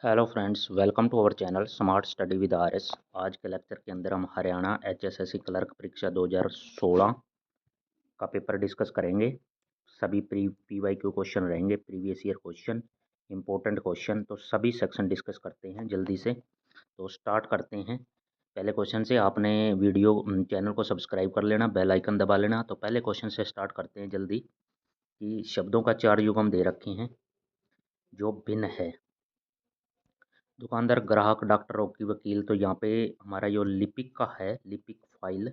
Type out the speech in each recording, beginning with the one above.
Hello friends, welcome to our channel smart study with RS. आज के lecture के अंदर हम हरियाणा एचएसएससी क्लर्क परीक्षा 2016 का पेपर डिस्कस करेंगे। सभी पीवाईक्यू क्वेश्चन रहेंगे, previous year question, important question. तो सभी सेक्शन डिस्कस करते हैं जल्दी से। तो स्टार्ट करते हैं पहले क्वेश्चन से। आपने वीडियो चैनल को सब्सक्राइब कर लेना, बेल आइकन दबा लेना। तो पहले क्वेश्चन से स्टार्ट करते हैं जल्दी कि शब्दों का 4 युग्म दे रखे हैं जो भिन्न है। दुकानदार, ग्राहक, डॉक्टर, वकील। तो यहाँ पे हमारा जो लिपिक का है, लिपिक फाइल,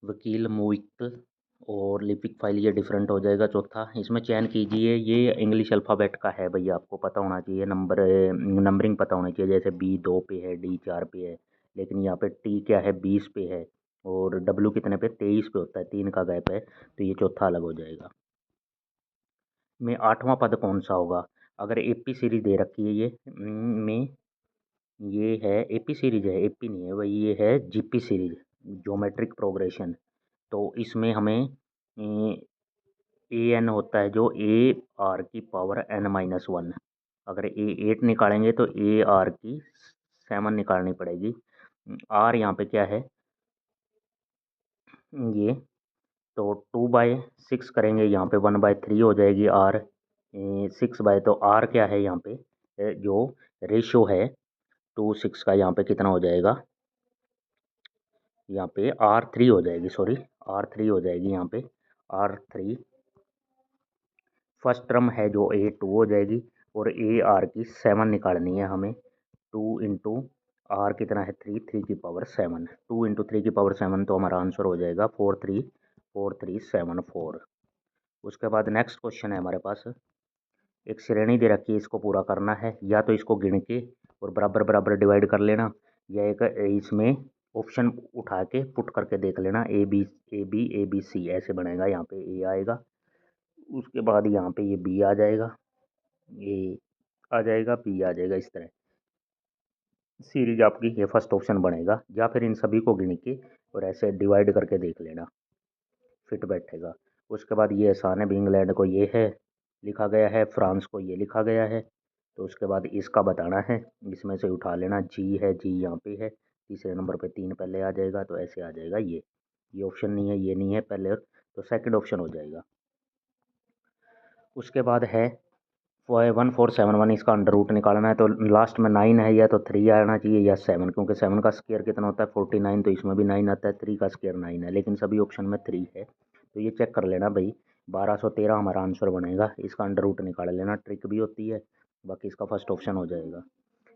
वकील मुवक्किल और लिपिक फाइल, ये डिफरेंट हो जाएगा। चौथा, इसमें चयन कीजिए। ये इंग्लिश अल्फ़ाबेट का है भैया, आपको पता होना चाहिए। नंबरिंग पता होनी चाहिए। जैसे बी 2 पे है, डी 4 पे है, लेकिन यहाँ पे टी क्या है, 20 पे है, और डब्ल्यू कितने पे, 23 पे होता है, 3 का गैप है। तो ये चौथा अलग हो जाएगा। में 8वां पद कौन सा होगा? अगर एपी सीरीज दे रखी है ये में, ये है एपी सीरीज है, एपी नहीं है भाई, ये है जीपी सीरीज, ज्योमेट्रिक प्रोग्रेशन। तो इसमें हमें ए एन होता है जो ए आर की पावर एन माइनस वन। अगर ए 8 निकालेंगे तो ए आर की 7 निकालनी पड़ेगी। आर यहाँ पे क्या है, ये तो 2/6 करेंगे, यहाँ पे 1/3 हो जाएगी आर। 6 तो आर क्या है यहाँ पे, जो रेशो है 2/6 का, यहाँ पे कितना हो जाएगा, यहाँ पे R3 हो जाएगी, सॉरी R3 हो जाएगी यहाँ पे R3। फर्स्ट टर्म है जो A2 हो जाएगी, और ए आर की 7 निकालनी है हमें। 2 इंटू आर कितना है, 3, 3 की पावर 7, 2 इंटू 3 की पावर 7, तो हमारा आंसर हो जाएगा 434374। उसके बाद नेक्स्ट क्वेश्चन है हमारे पास। एक श्रेणी दे रखी है, इसको पूरा करना है। या तो इसको गिन के और बराबर बराबर डिवाइड कर लेना, या एक इसमें ऑप्शन उठा के पुट करके देख लेना। ए बी सी ऐसे बनेगा। यहाँ पे ए आएगा, उसके बाद यहाँ पे ये बी आ जाएगा, ए आ जाएगा, बी आ जाएगा। इस तरह सीरीज आपकी ये फर्स्ट ऑप्शन बनेगा। या फिर इन सभी को गिन के और ऐसे डिवाइड करके देख लेना, फिट बैठेगा। उसके बाद ये आसान है, भी इंग्लैंड को ये है लिखा गया है, फ्रांस को ये लिखा गया है। तो उसके बाद इसका बताना है, इसमें से उठा लेना। जी है, जी यहाँ पे है, तीसरे नंबर पे 3 पहले आ जाएगा, तो ऐसे आ जाएगा। ये ऑप्शन नहीं है, ये नहीं है पहले, तो सेकंड ऑप्शन हो जाएगा। उसके बाद है 1471, इसका अंडर रूट निकालना है। तो लास्ट में 9 है, या तो 3 आना चाहिए या 7, क्योंकि 7 का स्क्वायर कितना होता है 49, तो इसमें भी 9 आता है। 3 का स्क्वायर 9 है, लेकिन सभी ऑप्शन में 3 है। तो ये चेक कर लेना भाई, 1213 हमारा आंसर बनेगा। इसका अंडर रूट निकाल लेना, ट्रिक भी होती है। बाकी इसका फर्स्ट ऑप्शन हो जाएगा।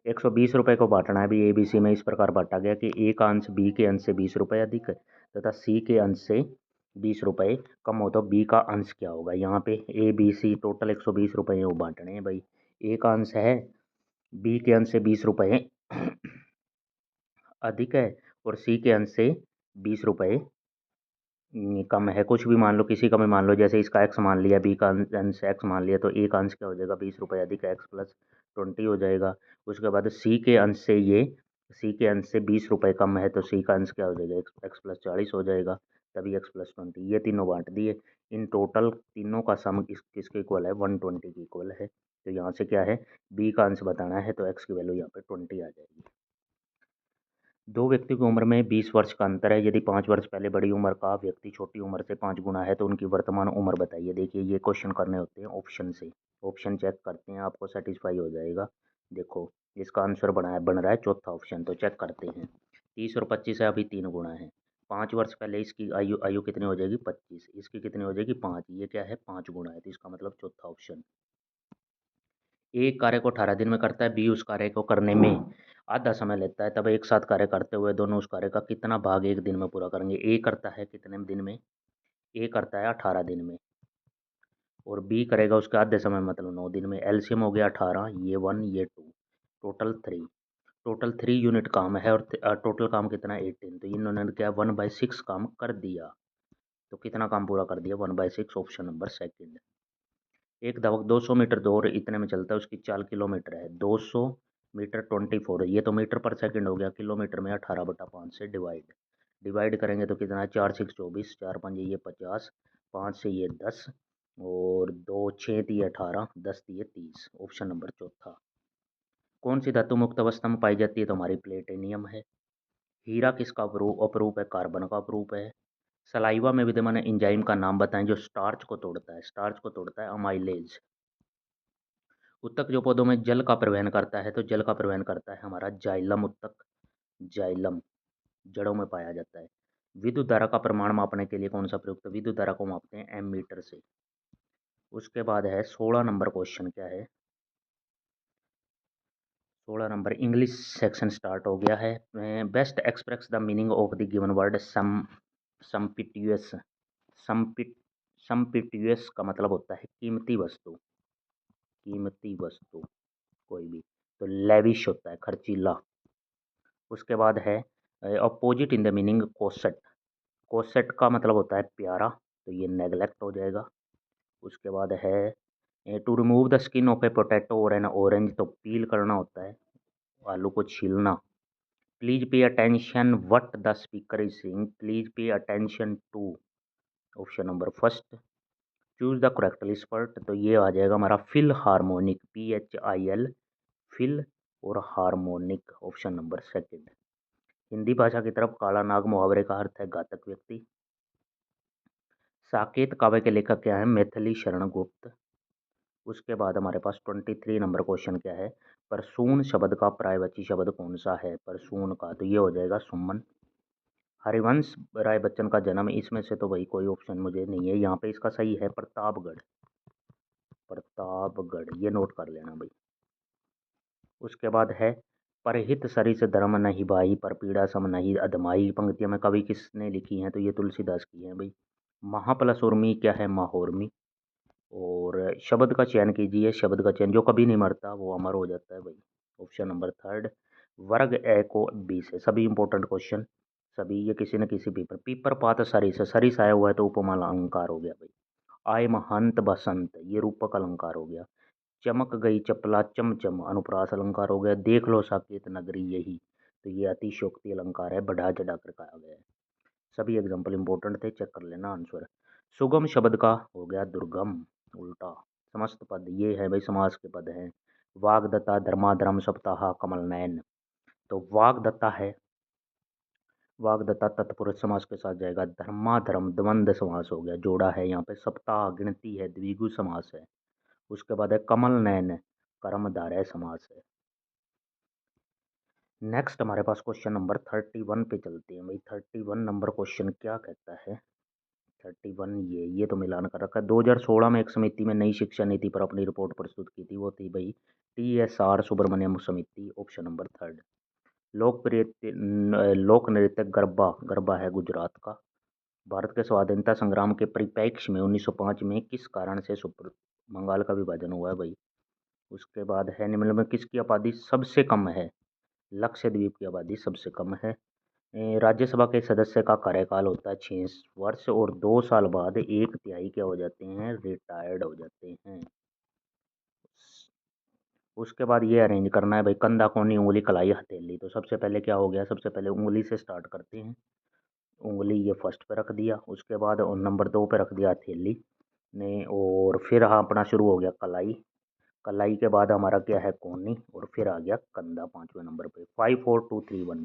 120 रुपये को बांटना है अभी। ए बी सी में इस प्रकार बांटा गया कि ए का अंश बी के अंश से 20 रुपये अधिक है, तथा सी के अंश से 20 रुपये कम हो, तो बी का अंश क्या होगा। यहाँ पे ए बी सी टोटल 120 रुपये वो बांटने हैं भाई। ए का अंश है बी के अंश से 20 रुपये अधिक है, और सी के अंश से 20 रुपये कम है। कुछ भी मान लो, किसी का भी मान लो, जैसे इसका एक्स मान लिया, बी का अंश एक्स मान लिया, तो ए का अंश क्या हो जाएगा, 20 रुपये अधिक एक्स प्लस 20 हो जाएगा। उसके बाद सी के अंश से सी के अंश से 20 रुपये कम है, तो सी का अंश क्या हो जाएगा, एक्स प्लस 40 हो जाएगा, तभी एक्स प्लस 20। ये तीनों बांट दिए। इन टोटल तीनों का सम किसके इक्वल है, 120 के इक्वल है। तो यहाँ से क्या है, बी का अंश बताना है, तो एक्स की वैल्यू यहाँ पे 20 आ जाएगी। दो व्यक्ति की उम्र में 20 वर्ष का अंतर है। यदि 5 वर्ष पहले बड़ी उम्र का व्यक्ति छोटी उम्र से 5 गुना है, तो उनकी वर्तमान उम्र बताइए। देखिए, ये क्वेश्चन करने होते हैं ऑप्शन से। ऑप्शन चेक करते हैं, आपको सेटिस्फाई हो जाएगा। देखो, इसका आंसर बन रहा है चौथा ऑप्शन। तो चेक करते हैं। 30 और 25 है, अभी 3 गुना है। 5 वर्ष पहले इसकी आयु आयु कितनी हो जाएगी, 25। इसकी कितनी हो जाएगी, 5। ये क्या है, 5 गुना है, तो इसका मतलब चौथा ऑप्शन। एक कार्य को 18 दिन में करता है, बी उस कार्य को करने में आधा समय लेता है, तब एक साथ कार्य करते हुए दोनों उस कार्य का कितना भाग एक दिन में पूरा करेंगे। ए करता है कितने दिन में, ए करता है 18 दिन में, और बी करेगा उसके आधे समय मतलब 9 दिन में। एलसीएम हो गया 18, ये 1 ये 2, टोटल 3। टोटल 3 यूनिट काम है, और टोटल काम कितना है 18। तो इन्होंने क्या 1/6 काम कर दिया। तो कितना काम पूरा कर दिया, 1/6, ऑप्शन नंबर सेकंड। एक धावक 200 मीटर दौड़ इतने में चलता है, उसकी चाल किलोमीटर है। 200 मीटर 24, ये तो मीटर पर सेकंड हो गया, किलोमीटर में 18/5 से डिवाइड डिवाइड करेंगे तो कितना है, 4 6 24, 4 5 ये 50, 5 से ये 10, और 2 6 दिए 18, 10 दिए 30, ऑप्शन नंबर चौथा। कौन सी धातु मुक्त अवस्था में पाई जाती है? तो हमारी प्लेटिनियम है। हीरा किसका अपरूप है? कार्बन का अपरूप है। सलाइवा में विद्यमान एंजाइम का नाम बताएं जो स्टार्च को तोड़ता है। स्टार्च को तोड़ता है अमाइलेज। उत्तक जो पौधों में जल का परिवहन करता है, तो जल का परिवहन करता है हमारा जाइलम उत्तक। जाइलम जड़ों में पाया जाता है। विद्युत धारा का प्रमाण मापने के लिए कौन सा प्रयुक्त? विद्युत धारा को मापते हैं एमीटर से। उसके बाद है 16 नंबर क्वेश्चन क्या है? 16 नंबर इंग्लिश सेक्शन स्टार्ट हो गया है। Best express the meaning of the given word sumptuous. सम्पिट सम्पिट्यूअस का मतलब होता है कीमती वस्तु। कीमती वस्तु कोई भी, तो लेविश होता है खर्चीला। उसके बाद है opposite in the meaning coset. Coset का मतलब होता है प्यारा, तो ये नेगलेक्ट हो जाएगा। उसके बाद है to remove the skin of a potato और एन ऑरेंज, तो पील करना होता है, आलू को छीलना। Please pay attention what the speaker is saying. Please pay attention to option number first. Choose the correct spurt, तो ये आ जाएगा हमारा फिल हार्मोनिक, PHIL, फिल और harmonic option number second. Hindi भाषा की तरफ काला नाग मुहावरे का अर्थ है घातक व्यक्ति। साकेत काव्य के लेखक क्या है? मैथिली शरण गुप्त। उसके बाद हमारे पास 23 नंबर क्वेश्चन क्या है? परसून शब्द का पर्यायवाची शब्द कौन सा है? परसून का, तो ये हो जाएगा सुमन। हरिवंश राय बच्चन का जन्म, इसमें से तो भाई कोई ऑप्शन मुझे नहीं है यहाँ पे। इसका सही है प्रतापगढ़। प्रतापगढ़, ये नोट कर लेना भाई। उसके बाद है परहित सरिस धर्म नहीं भाई, पर पीड़ा सम नहीं अधमाई। पंक्तियां में कवि किसने लिखी हैं? तो ये तुलसीदास की हैं भाई। महा प्लस उर्मी क्या है? माहौर्मी। और शब्द का चयन कीजिए। शब्द का चयन, जो कभी नहीं मरता वो अमर हो जाता है भाई, ऑप्शन नंबर थर्ड। वर्ग ए को बी से, सभी इंपॉर्टेंट क्वेश्चन, सभी ये किसी न किसी पेपर। पीपर पात सरिस, सरिस आया हुआ है तो उपमा अलंकार हो गया भाई। आय महंत बसंत, ये रूपक अलंकार हो गया। चमक गई चपला चमचम, अनुप्रास अलंकार हो गया। देख लो साकेत नगरी यही, तो ये अतिशयोक्ति अलंकार है, बढ़ा चढ़ा कर कहा गया है। सभी एग्जाम्पल इंपॉर्टेंट थे, चेक कर लेना आंसर। सुगम शब्द का हो गया दुर्गम, उल्टा। समस्त पद ये है भाई, समास के पद हैं। वागदत्ता, धर्माधर्म, सप्ताह, कमल नयन, तो वागदत्ता है। वागदत्ता तत्पुरुष समास के साथ जाएगा। धर्माधर्म द्वंद्व समास हो गया, जोड़ा है यहाँ पे। सप्ताह गिनती है, द्विगु समास है। उसके बाद है कमल नयन, कर्मधारय समास है। नेक्स्ट हमारे पास क्वेश्चन नंबर 31 पे चलते हैं भाई। 31 नंबर क्वेश्चन क्या कहता है? 31 ये तो मिलान कर रखा है। 2016 में एक समिति में नई शिक्षा नीति पर अपनी रिपोर्ट प्रस्तुत की थी, वो थी भाई TSR सुब्रमण्यम समिति, ऑप्शन नंबर थर्ड। लोकप्रिय लोक नृत्य गरबा, गरबा है गुजरात का। भारत के स्वाधीनता संग्राम के परिप्रेक्ष्य में 1905 में किस कारण से बंगाल का विभाजन हुआ है भाई? उसके बाद है निम्न में किसकी आबादी सबसे कम है? लक्षद्वीप की आबादी सबसे कम है। राज्यसभा के सदस्य का कार्यकाल होता है 6 वर्ष, और 2 साल बाद एक तिहाई क्या हो जाते हैं? रिटायर्ड हो जाते हैं। उसके बाद ये अरेंज करना है भाई, कंधा कोनी उंगली कलाई हथेली, तो सबसे पहले क्या हो गया? सबसे पहले उंगली से स्टार्ट करते हैं। उंगली ये फर्स्ट पे रख दिया, उसके बाद और नंबर 2 पे रख दिया हथेली ने, और फिर हाँ अपना शुरू हो गया कलाई। कलाई के बाद हमारा क्या है? कोनी, और फिर आ गया कंधा 5वें नंबर पे। 5 4 2 3 1,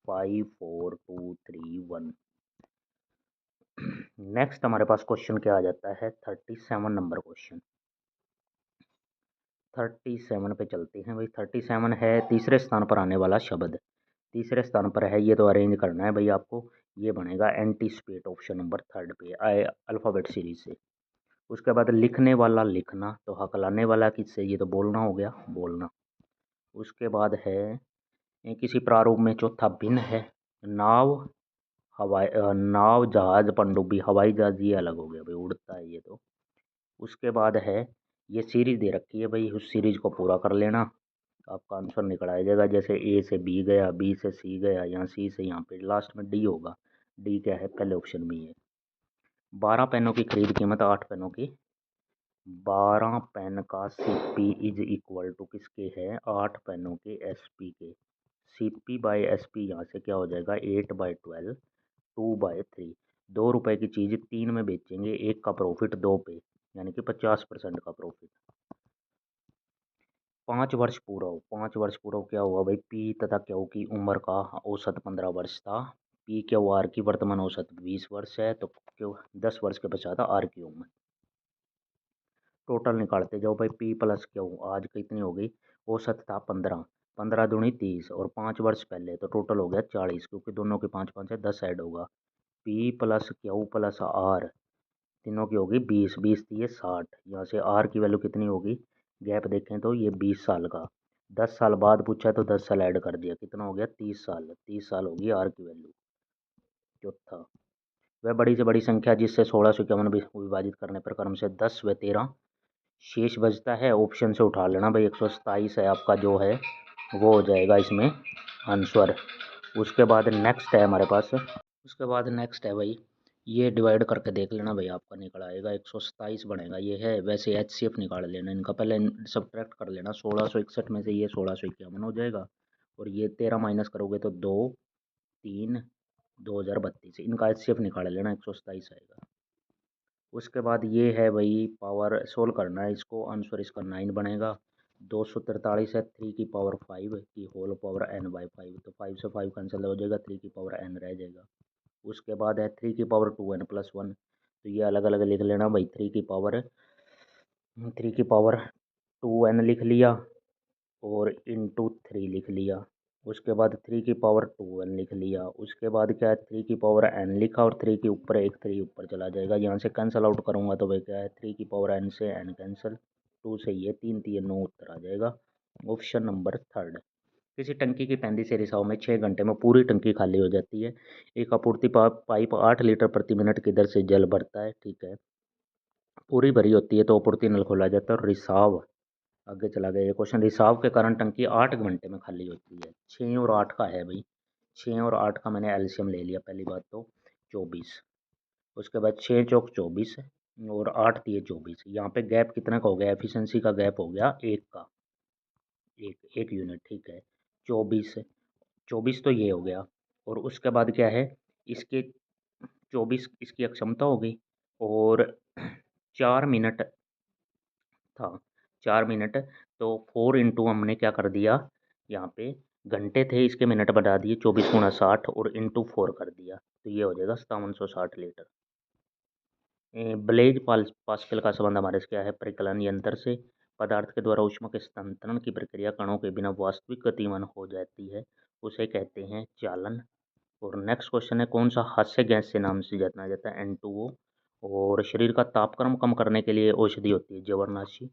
5 4 2 3 1। नेक्स्ट हमारे पास क्वेश्चन क्या आ जाता है? 37 नंबर क्वेश्चन। 37 पे चलते हैं भाई। 37 है तीसरे स्थान पर आने वाला शब्द। तीसरे स्थान पर है, ये तो अरेंज करना है भाई आपको। ये बनेगा एंटीस्पेट, ऑप्शन नंबर थर्ड पे आए अल्फ़ाबेट सीरीज से। उसके बाद लिखने वाला लिखना, तो हकलाने वाला किससे? ये तो बोलना हो गया, बोलना। उसके बाद है किसी प्रारूप में चौथा भिन्न है। नाव, नाव, जहाज, पनडुब्बी, हवाई जहाज ये अलग हो गया भाई, उड़ता है ये तो। उसके बाद है ये सीरीज दे रखी है भाई, उस सीरीज को पूरा कर लेना, आपका आंसर निकल आ जाएगा। जैसे ए से बी गया, बी से सी गया, यहाँ सी से यहाँ पे लास्ट में डी होगा। डी क्या है? पहले ऑप्शन में है। 12 पेनों की खरीद कीमत 8 पेनों की। 12 पेन का CP इज इक्वल टू किसके है? 8 पेनों के SP के। CP बाई SP यहाँ से क्या हो जाएगा? 8/12, 2/3। 2 रुपए की चीज़ 3 में बेचेंगे, 1 का प्रॉफिट 2 पे, यानी कि 50% का प्रॉफिट। 5 वर्ष पूर्व, 5 वर्ष पूर्व क्या हुआ भाई, पी तथा क्यू की उम्र का औसत 15 वर्ष था। पी क्यू आर की वर्तमान औसत 20 वर्ष है, तो क्यों 10 वर्ष के पश्चात आर की उम्र। टोटल निकालते जाओ भाई, पी प्लस क्यू आज कितनी हो गई, औसत था 15, 15 दूनी 30 और 5 वर्ष पहले, तो टोटल हो गया 40, क्योंकि दोनों के 5 5 है, 10 ऐड होगा। P plus Q plus R तीनों की होगी 20, 20 थी ये 60, यहाँ से आर की वैल्यू कितनी होगी, गैप देखें तो ये 20 साल का, 10 साल बाद पूछा तो 10 साल ऐड कर दिया, कितना हो गया 30 साल, 30 साल होगी आर की वैल्यू। चौथा, वह बड़ी से बड़ी संख्या जिससे 1651 विभाजित करने पर क्रम से 10 व 13 शेष बचता है, ऑप्शन से उठा लेना भाई, 127 है आपका जो है वो हो जाएगा इसमें आंसर। उसके बाद नेक्स्ट है हमारे पास, उसके बाद नेक्स्ट है भाई, ये डिवाइड करके देख लेना भाई, आपका निकल आएगा 127 बनेगा, ये है वैसे HCF निकाल लेना इनका, पहले सब्ट्रैक्ट कर लेना, 1661 में से ये 1651 हो जाएगा, और ये 13 माइनस करोगे तो 2 3 2032, इनका HCF निकाल लेना, 127 आएगा। उसके बाद ये है भाई पावर सोल्व करना है इसको, आंसर इसका 9 बनेगा, 243 है 3 की पावर 5 की होल पावर n/5, तो 5 से 5 कैंसिल हो जाएगा, 3 की पावर n रह जाएगा। उसके बाद है 3 की पावर 2n+1, तो ये अलग अलग लिख लेना भाई, 3 की पावर 2n लिख लिया और इंटू 3 लिख लिया। उसके बाद 3 की पावर 2n लिख लिया, उसके बाद क्या है 3 की पावर n लिखा और 3 के ऊपर एक 3 ऊपर चला जाएगा, यहाँ से कैंसिल आउट करूँगा तो भाई क्या है 3 की पावर n से n कैंसिल, 2 से ये 3 3 9 उत्तर आ जाएगा, ऑप्शन नंबर थर्ड। किसी टंकी की 35 रिसाव में 6 घंटे में पूरी टंकी खाली हो जाती है, एक आपूर्ति पाइप 8 लीटर प्रति मिनट की दर से जल भरता है, ठीक है, पूरी भरी होती है तो आपूर्ति नल खोला जाता है और रिसाव, आगे चला गया ये क्वेश्चन, रिसाव के कारण टंकी 8 घंटे में खाली होती है, 6 और 8 का है भाई, 6 और 8 का मैंने एलसीएम ले लिया, पहली बात तो 24, उसके बाद 6 चौक 24 और 8 दिए 24, यहाँ पे गैप कितना का हो गया, एफिशिएंसी का गैप हो गया एक का, एक यूनिट, ठीक है, 24 24 तो ये हो गया, और उसके बाद क्या है इसके 24 इसकी अक्षमता हो गई, और 4 मिनट था, 4 मिनट, तो 4 इंटू हमने क्या कर दिया, यहाँ पे घंटे थे इसके मिनट बढ़ा दिए, 24 गुणा 60 और इंटू 4 कर दिया, तो ये हो जाएगा 5760 लीटर। ब्लेज पास्कल का संबंध हमारे से क्या है, परिकलन यंत्र से, पदार्थ के द्वारा ऊष्मा के स्थानांतरण की प्रक्रिया कणों के बिना वास्तविक गतिमान हो जाती है, उसे कहते हैं चालन। और नेक्स्ट क्वेश्चन है, कौन सा हास्य गैस से नाम से जाना जाता है, N2O, और शरीर का तापक्रम कम करने के लिए औषधि होती है जवर्नाशी।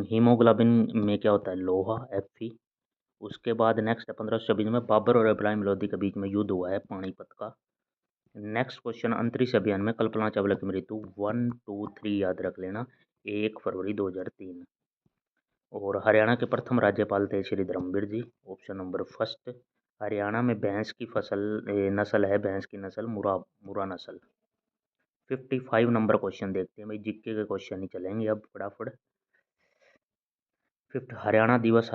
हीमोग्लोबिन में क्या होता है, लोहा, Fe। उसके बाद नेक्स्ट है 1526 में बाबर और इब्राहिम लोदी के बीच में युद्ध हुआ है पानीपत का। नेक्स्ट क्वेश्चन, अंतरिक्ष अभियान में कल्पना चावला की मृत्यु 1 2 3 याद रख लेना, 1 फरवरी 2003। और हरियाणा के प्रथम राज्यपाल थे श्री धर्मवीर जी, ऑप्शन नंबर फर्स्ट। हरियाणा में भैंस की नस्ल है, भैंस की नस्ल मुरा नस्ल। 55 नंबर क्वेश्चन देखते हैं भाई, जीके के क्वेश्चन ही चलेंगे अब फटाफट। फिफ्थ, हरियाणा दिवस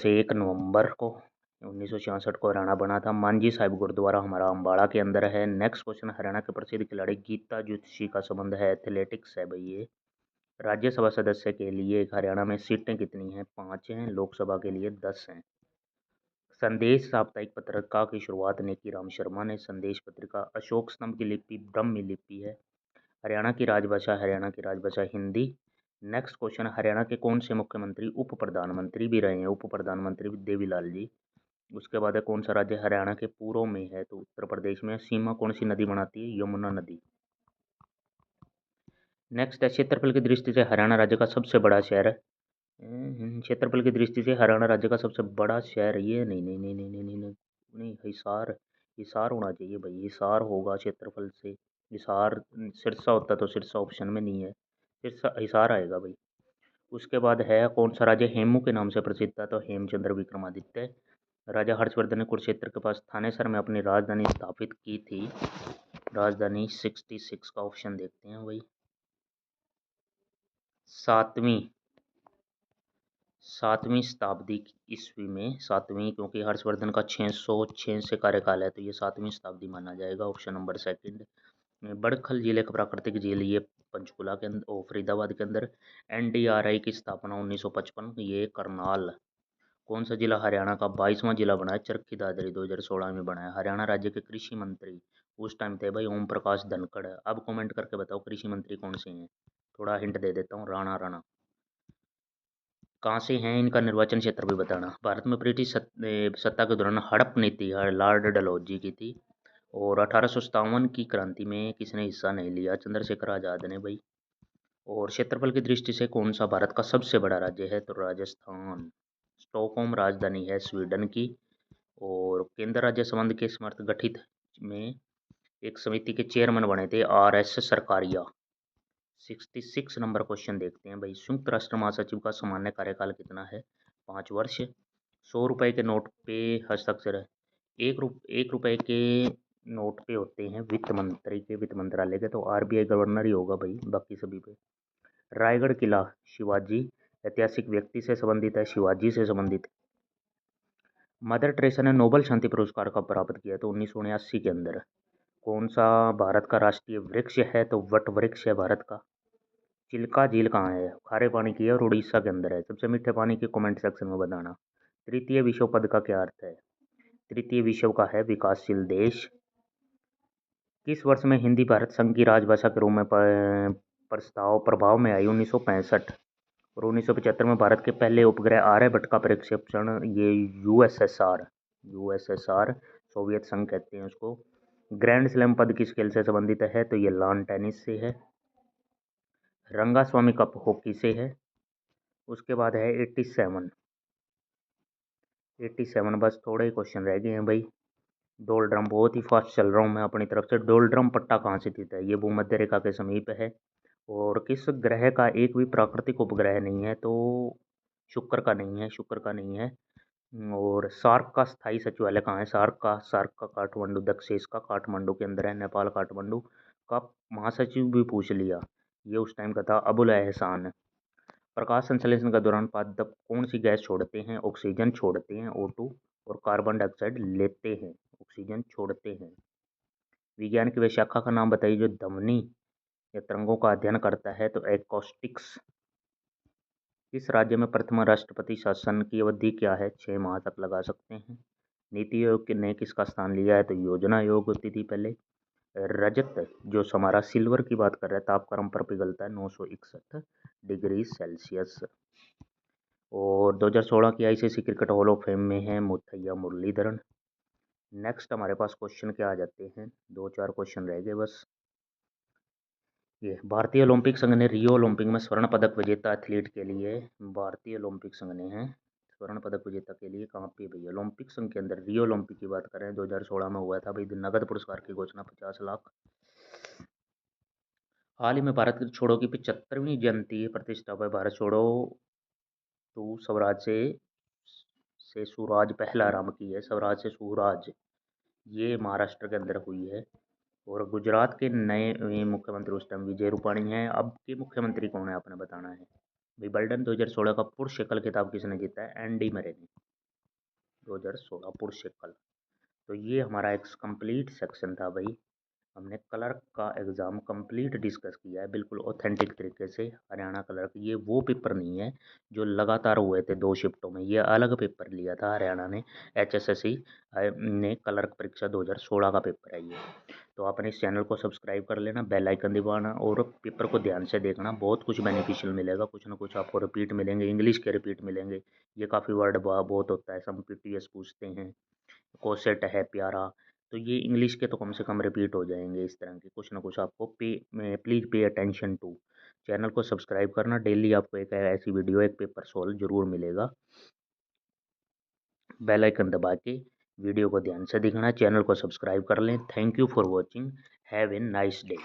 1 नवंबर को 1966 को हरियाणा बना था। मांझी साहिब गुरुद्वारा हमारा अम्बाड़ा के अंदर है। नेक्स्ट क्वेश्चन, हरियाणा के प्रसिद्ध खिलाड़ी गीता ज्योतिषी का संबंध है, एथलेटिक्स है भाई ये। राज्यसभा सदस्य के लिए हरियाणा में सीटें कितनी हैं, 5 हैं, लोकसभा के लिए 10 हैं। संदेश साप्ताहिक पत्रिका की शुरुआत नेकी राम शर्मा ने। संदेश पत्रिका अशोक स्तंभ की लिपि ब्रह्मी लिपि है। हरियाणा की राजभाषा हिंदी। नेक्स्ट क्वेश्चन, हरियाणा के कौन से मुख्यमंत्री उप प्रधानमंत्री भी रहे हैं, उप प्रधानमंत्री देवीलाल जी। उसके बाद है, कौन सा राज्य हरियाणा के पूर्व में है, तो उत्तर प्रदेश में। सीमा कौन सी नदी बनाती है, यमुना नदी। नेक्स्ट है, क्षेत्रफल की दृष्टि से हरियाणा राज्य का सबसे बड़ा शहर है। क्षेत्रफल की दृष्टि से हरियाणा राज्य का सबसे बड़ा शहर, ये नहीं नहीं नहीं नहीं नहीं नहीं नहीं, नहीं हिसार, हिसार होना चाहिए भाई, हिसार होगा क्षेत्रफल से। हिसार सिरसा होता तो सिरसा ऑप्शन में नहीं है, सिरसा हिसार आएगा भाई। उसके बाद है, कौन सा राज्य हेमू के नाम से प्रसिद्ध था, तो हेमचंद्र विक्रमादित्य। राजा हर्षवर्धन ने कुरुक्षेत्र के पास थानेसर में अपनी राजधानी स्थापित की थी। राजधानी 66 का ऑप्शन देखते हैं भाई। सातवीं शताब्दी ईस्वी में, सातवीं, क्योंकि हर्षवर्धन का 606 से कार्यकाल है, तो ये 7वीं शताब्दी माना जाएगा, ऑप्शन नंबर सेकंड। बड़खल जिले का प्राकृतिक झील ये पंचकुला के अंदर और फरीदाबाद के अंदर। एनडीआरआई की स्थापना 1955, ये करनाल। कौन सा जिला हरियाणा का 22वां जिला बना है? चरखी दादरी 2016 में बना है। हरियाणा राज्य के कृषि मंत्री उस टाइम थे भाई ओम प्रकाश धनखड़। अब कमेंट करके बताओ कृषि मंत्री कौन से हैं? थोड़ा हिंट दे देता हूँ, राणा राणा। कहाँ से हैं, इनका निर्वाचन क्षेत्र भी बताना। भारत में ब्रिटिश सत्ता के दौरान हड़प नीति लॉर्ड डलहौजी की थी। और 1857 की क्रांति में किसने हिस्सा नहीं लिया? चंद्रशेखर आज़ाद ने भाई। और क्षेत्रफल की दृष्टि से कौन सा भारत का सबसे बड़ा राज्य है? तो राजस्थान। स्टॉकहोम राजधानी है स्वीडन की। और केंद्र राज्य संबंध के समर्थ गठित में एक समिति के चेयरमैन बने थे RS सरकारिया। 66 नंबर क्वेश्चन देखते हैं भाई। संयुक्त राष्ट्र महासचिव का सामान्य कार्यकाल कितना है? 5 वर्ष। 100 रुपए के नोट पे हस्ताक्षर है। एक रुपए के नोट पे होते हैं वित्त मंत्री के, वित्त मंत्रालय के, तो RBI गवर्नर ही होगा भाई, बाकी सभी पे। रायगढ़ किला शिवाजी ऐतिहासिक व्यक्ति से संबंधित है, शिवाजी से संबंधित। मदर टेरेसा ने नोबल शांति पुरस्कार कब प्राप्त किया? तो 1979 के अंदर। कौन सा भारत का राष्ट्रीय वृक्ष है? तो वट वृक्ष है भारत का। चिल्का झील कहाँ है? खारे पानी की है और उड़ीसा के अंदर है। सबसे मीठे पानी की कमेंट सेक्शन में बताना। तृतीय विश्व पद का क्या अर्थ है? तृतीय विश्व का है विकासशील देश। किस वर्ष में हिंदी भारत संघ की राजभाषा के रूप में प्रस्ताव प्रभाव में आई? 1965। और 1975 में भारत के पहले उपग्रह आर्यभट्ट का प्रक्षेपण, ये यूएसएसआर सोवियत संघ कहते हैं उसको। ग्रैंड स्लैम पद किस खेल से संबंधित है? तो ये लॉन टेनिस से है। रंगास्वामी कप हॉकी से है। उसके बाद है 87। बस थोड़े ही क्वेश्चन रह गए हैं भाई। डोल ड्रम बहुत ही फास्ट चल रहा हूँ मैं अपनी तरफ से। डोल ड्रम पट्टा कहाँ से स्थित है? ये भूमध्य रेखा के समीप है। और किस ग्रह का एक भी प्राकृतिक उपग्रह नहीं है? तो शुक्र का नहीं है, शुक्र का नहीं है। और सार्क का स्थायी सचिवालय कहाँ है? सार्क का काठमांडू, दक्षिण का काठमांडू के अंदर है, नेपाल काठमांडू का। महासचिव भी पूछ लिया, ये उस टाइम का था अबुल एहसान। प्रकाश संश्लेषण के दौरान पादप कौन सी गैस छोड़ते हैं? ऑक्सीजन छोड़ते हैं O2। और कार्बन डाइऑक्साइड लेते हैं, ऑक्सीजन छोड़ते हैं। विज्ञान की वह शाखा का नाम बताइए जो ध्वनि या तरंगों का अध्ययन करता है? तो एकॉस्टिक्स। किस राज्य में प्रथम राष्ट्रपति शासन की अवधि क्या है? 6 माह तक लगा सकते हैं। नीति आयोग ने किसका स्थान लिया है? तो योजना आयोग होती थी पहले। रजत जो हमारा सिल्वर की बात कर रहे हैं, तापक्रम पर पिघलता है 961 डिग्री सेल्सियस। और 2016 की ICC cricket hall of fame में है मुथैया मुरलीधरन। नेक्स्ट हमारे पास क्वेश्चन क्या आ जाते हैं, 2-4 क्वेश्चन रह गए बस। ये भारतीय ओलंपिक संघ ने रियो ओलंपिक में स्वर्ण पदक विजेता एथलीट के लिए, भारतीय ओलंपिक संघ ने है स्वर्ण पदक विजेता के लिए कहाँ पे भैया? ओलंपिक संघ के अंदर रियो ओलंपिक की बात करें 2016 में हुआ था भाई। नगद पुरस्कार की घोषणा 50 लाख। हाल ही में भारत छोड़ो की 75वीं जयंती प्रतिष्ठा पर भारत छोड़ो तो स्वराज से सुराज पहला आरंभ की है। स्वराज से सुराज ये महाराष्ट्र के अंदर हुई है। और गुजरात के नए मुख्यमंत्री उस टाइम विजय रूपाणी हैं। अब के मुख्यमंत्री कौन है आपने बताना है। विंबलडन 2016 का पुरुष एकल खिताब किसने जीता है? एंडी मरे ने 2016 पुरुष एकल। तो ये हमारा एक कंप्लीट सेक्शन था भाई। हमने क्लर्क का एग्ज़ाम कंप्लीट डिस्कस किया है बिल्कुल ऑथेंटिक तरीके से। हरियाणा क्लर्क ये वो पेपर नहीं है जो लगातार हुए थे 2 शिफ्टों में, ये अलग पेपर लिया था हरियाणा ने। HSSC ने क्लर्क परीक्षा 2016 का पेपर है ये। तो आपने इस चैनल को सब्सक्राइब कर लेना, बेल आइकन दबाना और पेपर को ध्यान से देखना। बहुत कुछ बेनिफिशियल मिलेगा, कुछ ना कुछ आपको रिपीट मिलेंगे, इंग्लिश के रिपीट मिलेंगे। ये काफ़ी वर्ड बहुत होता है, सम PTS पूछते हैं, कोसेट है प्यारा, तो ये इंग्लिश के तो कम से कम रिपीट हो जाएंगे। इस तरह के कुछ ना कुछ आपको please pay attention to. Channel को सब्सक्राइब करना, डेली आपको एक ऐसी वीडियो एक पेपर सॉल्व जरूर मिलेगा। बेल आइकन दबा के वीडियो को ध्यान से देखना, चैनल को सब्सक्राइब कर लें। Thank you for watching, have a nice day.